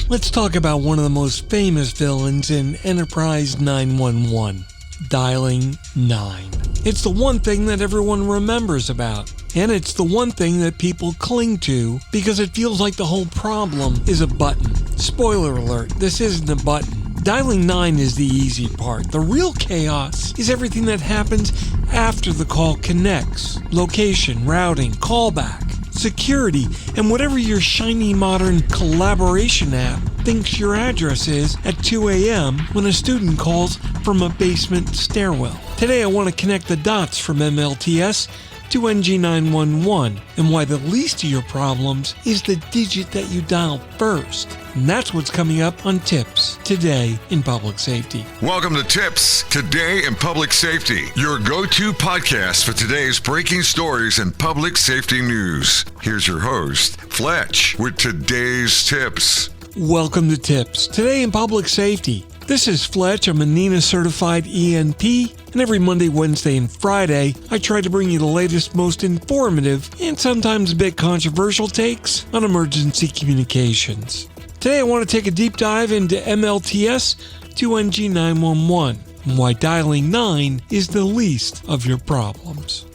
Let's talk about one of the most famous villains in Enterprise 911, dialing 9. It's the one thing that everyone remembers about, and it's the one thing that people cling to because it feels like the whole problem is a button. Spoiler alert, this isn't a button. Dialing 9 is the easy part. The real chaos is everything that happens after the call connects. Location, routing, callback, security, and whatever your shiny modern collaboration app thinks your address is at 2 a.m. when a student calls from a basement stairwell. Today I want to connect the dots from MLTS to NG911 and why the least of your problems is the digit that you dial first. And that's what's coming up on TiPS Today in Public Safety. Welcome to TiPS Today in Public Safety, your go-to podcast for today's breaking stories and public safety news. Here's your host, Fletch, with today's tips. Welcome to TiPS Today in Public Safety. This is Fletch. I'm a NENA certified ENP, and every Monday, Wednesday, and Friday, I try to bring you the latest, most informative, and sometimes a bit controversial takes on emergency communications. Today, I want to take a deep dive into MLTS to NG911, and why dialing 9 is the least of your problems.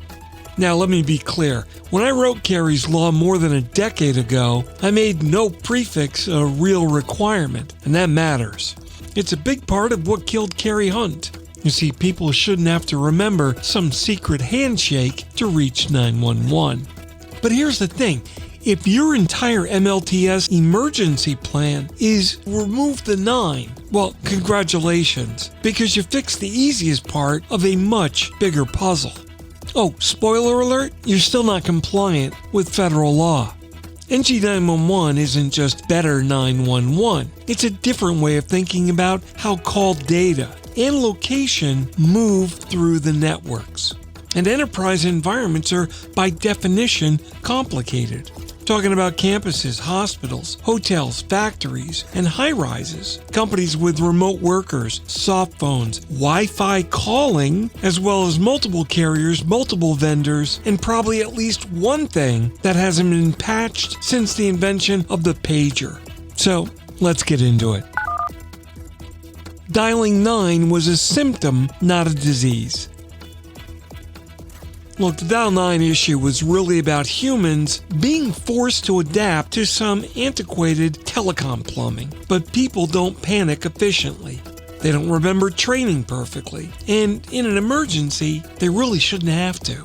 Now, let me be clear. When I wrote Kerry's Law more than a decade ago, I made no prefix a real requirement, and that matters. It's a big part of what killed Kerry Hunt. You see, people shouldn't have to remember some secret handshake to reach 911. But here's the thing. If your entire MLTS emergency plan is remove the 9, well, congratulations, because you fixed the easiest part of a much bigger puzzle. Oh, spoiler alert, you're still not compliant with federal law. NG911 isn't just better 911. It's a different way of thinking about how call data and location move through the networks. And enterprise environments are, by definition, complicated. Talking about campuses, hospitals, hotels, factories, and high-rises. Companies with remote workers, soft phones, Wi-Fi calling, as well as multiple carriers, multiple vendors, and probably at least one thing that hasn't been patched since the invention of the pager. So, let's get into it. Dialing 9 was a symptom, not a disease. Look, the Dial 9 issue was really about humans being forced to adapt to some antiquated telecom plumbing. But people don't panic efficiently. They don't remember training perfectly. And in an emergency, they really shouldn't have to.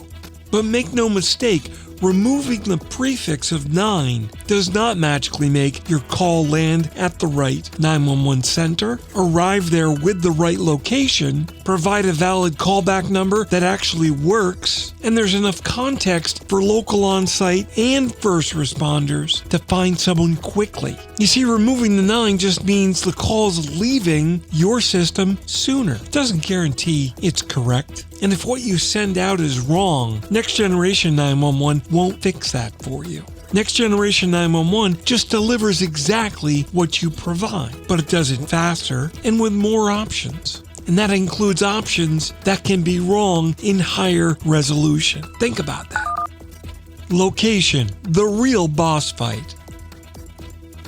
But make no mistake, removing the prefix of 9 does not magically make your call land at the right 911 center, arrive there with the right location, provide a valid callback number that actually works, and there's enough context for local on-site and first responders to find someone quickly. You see, removing the 9 just means the call's leaving your system sooner. It doesn't guarantee it's correct. And if what you send out is wrong, Next Generation 911 won't fix that for you. Next Generation 911 just delivers exactly what you provide, but it does it faster and with more options. And that includes options that can be wrong in higher resolution. Think about that. Location, the real boss fight.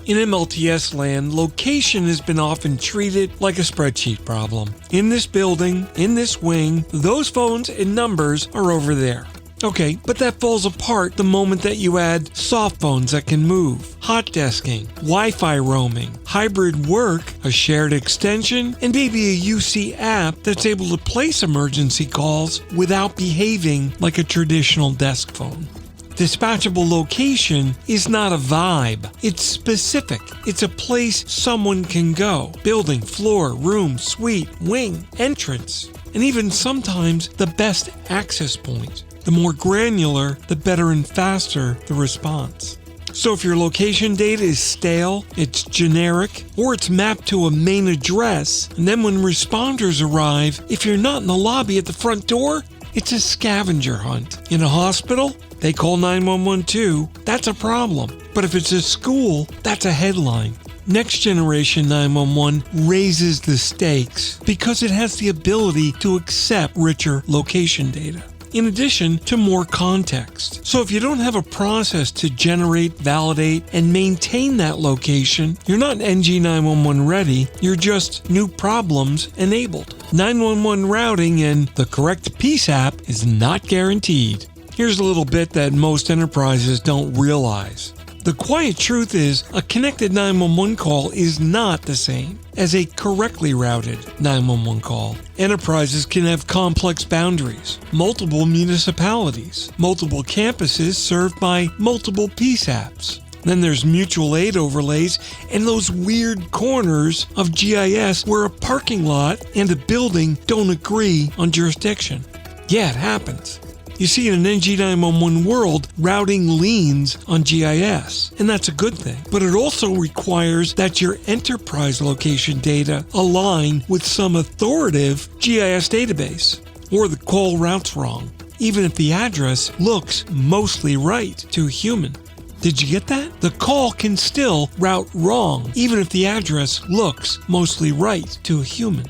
In MLTS land, location has been often treated like a spreadsheet problem. In this building, in this wing, those phones and numbers are over there. Okay, but that falls apart the moment that you add soft phones that can move, hot desking, Wi-Fi roaming, hybrid work, a shared extension, and maybe a UC app that's able to place emergency calls without behaving like a traditional desk phone. Dispatchable location is not a vibe. It's specific. It's a place someone can go. Building, floor, room, suite, wing, entrance, and even sometimes the best access point. The more granular, the better and faster the response. So if your location data is stale, it's generic, or it's mapped to a main address, and then when responders arrive, if you're not in the lobby at the front door, it's a scavenger hunt. In a hospital, they call 911 too. That's a problem. But if it's a school, that's a headline. Next Generation 911 raises the stakes because it has the ability to accept richer location data. in addition to more context. So if you don't have a process to generate, validate, and maintain that location, you're not NG911 ready, you're just new problems enabled. 911 routing and the correct PSAP is not guaranteed. Here's a little bit that most enterprises don't realize. The quiet truth is, a connected 911 call is not the same as a correctly routed 911 call. Enterprises can have complex boundaries, multiple municipalities, multiple campuses served by multiple PSAPs. Then there's mutual aid overlays and those weird corners of GIS where a parking lot and a building don't agree on jurisdiction. Yeah, it happens. You see, in an NG911 world, routing leans on GIS, and that's a good thing. But it also requires that your enterprise location data align with some authoritative GIS database, or the call route's wrong, even if the address looks mostly right to a human. Did you get that? The call can still route wrong, even if the address looks mostly right to a human.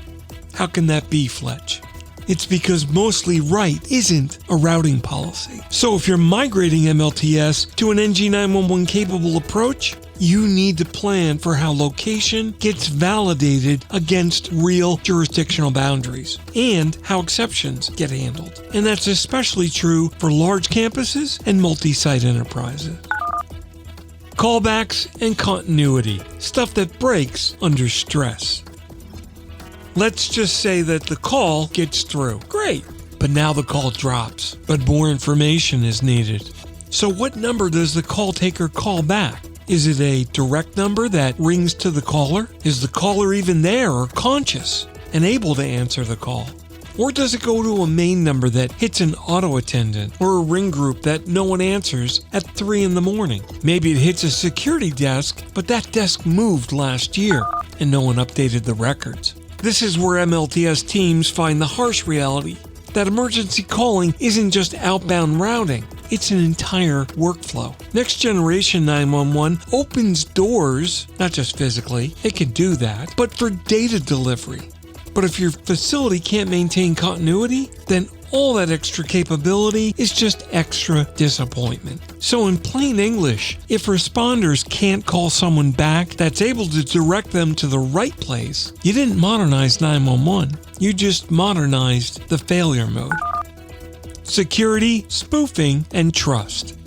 How can that be, Fletch? It's because mostly right isn't a routing policy. So if you're migrating MLTS to an NG911 capable approach, you need to plan for how location gets validated against real jurisdictional boundaries and how exceptions get handled. And that's especially true for large campuses and multi-site enterprises. Callbacks and continuity, stuff that breaks under stress. Let's just say that the call gets through. Great. But now the call drops. But more information is needed. So what number does the call taker call back? Is it a direct number that rings to the caller? Is the caller even there or conscious and able to answer the call? Or does it go to a main number that hits an auto attendant or a ring group that no one answers at 3 a.m? Maybe it hits a security desk, but that desk moved last year and no one updated the records. This is where MLTS teams find the harsh reality that emergency calling isn't just outbound routing, it's an entire workflow. Next generation 911 opens doors, not just physically, it can do that, but for data delivery. But if your facility can't maintain continuity, then all that extra capability is just extra disappointment. So in plain English, if responders can't call someone back that's able to direct them to the right place, you didn't modernize 911, you just modernized the failure mode. Security, spoofing, and trust.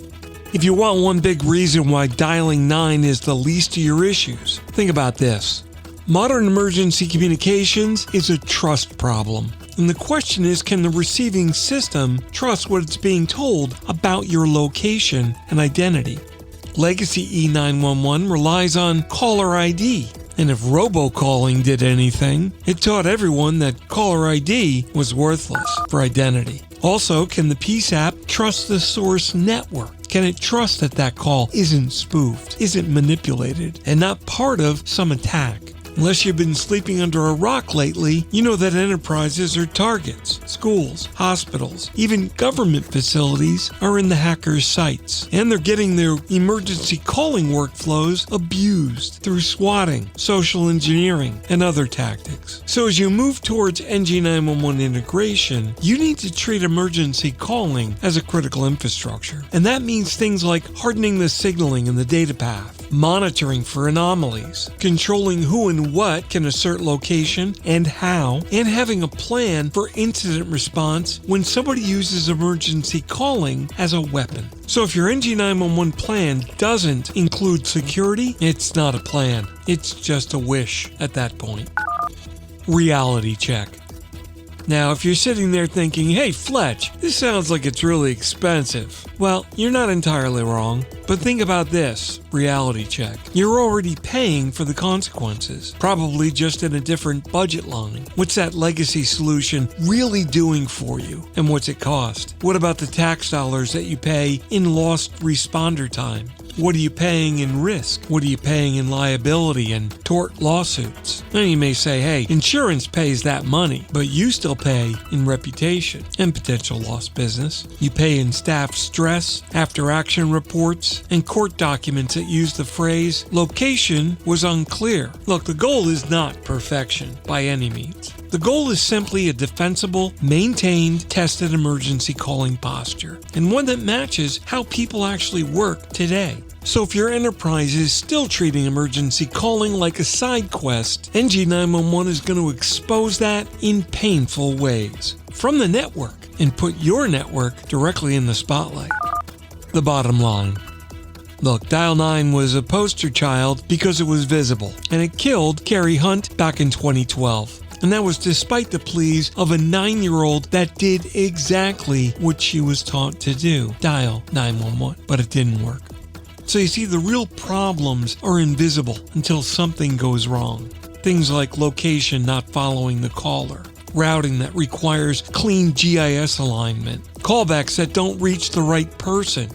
If you want one big reason why dialing 9 is the least of your issues, think about this. Modern emergency communications is a trust problem. And the question is, can the receiving system trust what it's being told about your location and identity? Legacy E911 relies on caller ID. And if robocalling did anything, it taught everyone that caller ID was worthless for identity. Also, can the PSAP trust the source network? Can it trust that that call isn't spoofed, isn't manipulated, and not part of some attack? Unless you've been sleeping under a rock lately, you know that enterprises are targets. Schools, hospitals, even government facilities are in the hackers' sights. And they're getting their emergency calling workflows abused through swatting, social engineering, and other tactics. So as you move towards NG911 integration, you need to treat emergency calling as a critical infrastructure. And that means things like hardening the signaling in the data path, monitoring for anomalies, controlling who and what can assert location and how, and having a plan for incident response when somebody uses emergency calling as a weapon. So if your NG911 plan doesn't include security, it's not a plan. It's just a wish at that point. Reality check. Now, if you're sitting there thinking, hey, Fletch, this sounds like it's really expensive. Well, you're not entirely wrong. But think about this, reality check. You're already paying for the consequences, probably just in a different budget line. What's that legacy solution really doing for you? And what's it cost? What about the tax dollars that you pay in lost responder time? What are you paying in risk? What are you paying in liability and tort lawsuits? Now you may say, hey, insurance pays that money, but you still pay in reputation and potential lost business. You pay in staff stress, after action reports, and court documents that use the phrase, location was unclear. Look, the goal is not perfection by any means. The goal is simply a defensible, maintained, tested emergency calling posture, and one that matches how people actually work today. So if your enterprise is still treating emergency calling like a side quest, NG911 is going to expose that in painful ways from the network and put your network directly in the spotlight. The bottom line. Look, Dial 9 was a poster child because it was visible, and it killed Carrie Hunt back in 2012. And that was despite the pleas of a 9-year-old that did exactly what she was taught to do, dial 911, but it didn't work. So you see, the real problems are invisible until something goes wrong. Things like location not following the caller, routing that requires clean GIS alignment, callbacks that don't reach the right person,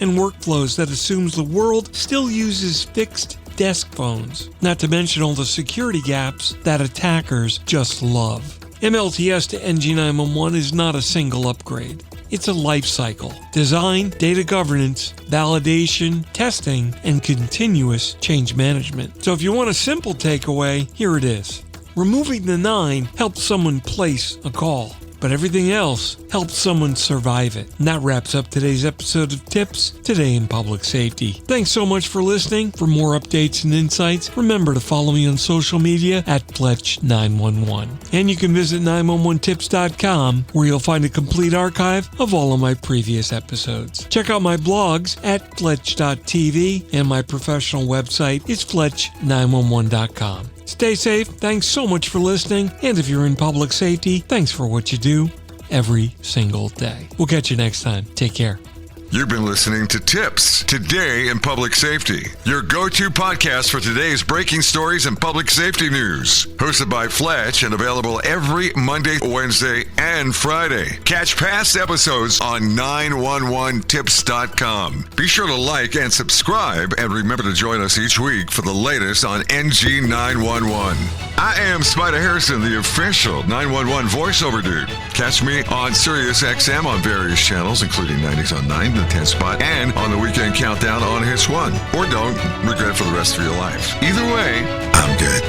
and workflows that assumes the world still uses fixed desk phones, not to mention all the security gaps that attackers just love. MLTS to NG911 is not a single upgrade. It's a life cycle. Design, data governance, validation, testing, and continuous change management. So if you want a simple takeaway, here it is. Removing the 9 helps someone place a call, but everything else helps someone survive it. And that wraps up today's episode of Tips Today in Public Safety. Thanks so much for listening. For more updates and insights, remember to follow me on social media at Fletch911. And you can visit 911tips.com, where you'll find a complete archive of all of my previous episodes. Check out my blogs at Fletch.tv, and my professional website is Fletch911.com. Stay safe. Thanks so much for listening. And if you're in public safety, thanks for what you do every single day. We'll catch you next time. Take care. You've been listening to Tips Today in Public Safety, your go-to podcast for today's breaking stories and public safety news. Hosted by Fletch and available every Monday, Wednesday, and Friday. Catch past episodes on 911tips.com. Be sure to like and subscribe, and remember to join us each week for the latest on NG911. I am Spider Harrison, the official 911 voiceover dude. Catch me on Sirius XM on various channels, including 90s on 9, the 10th spot, and on the Weekend Countdown on Hits 1. Or don't regret it for the rest of your life. Either way, I'm good.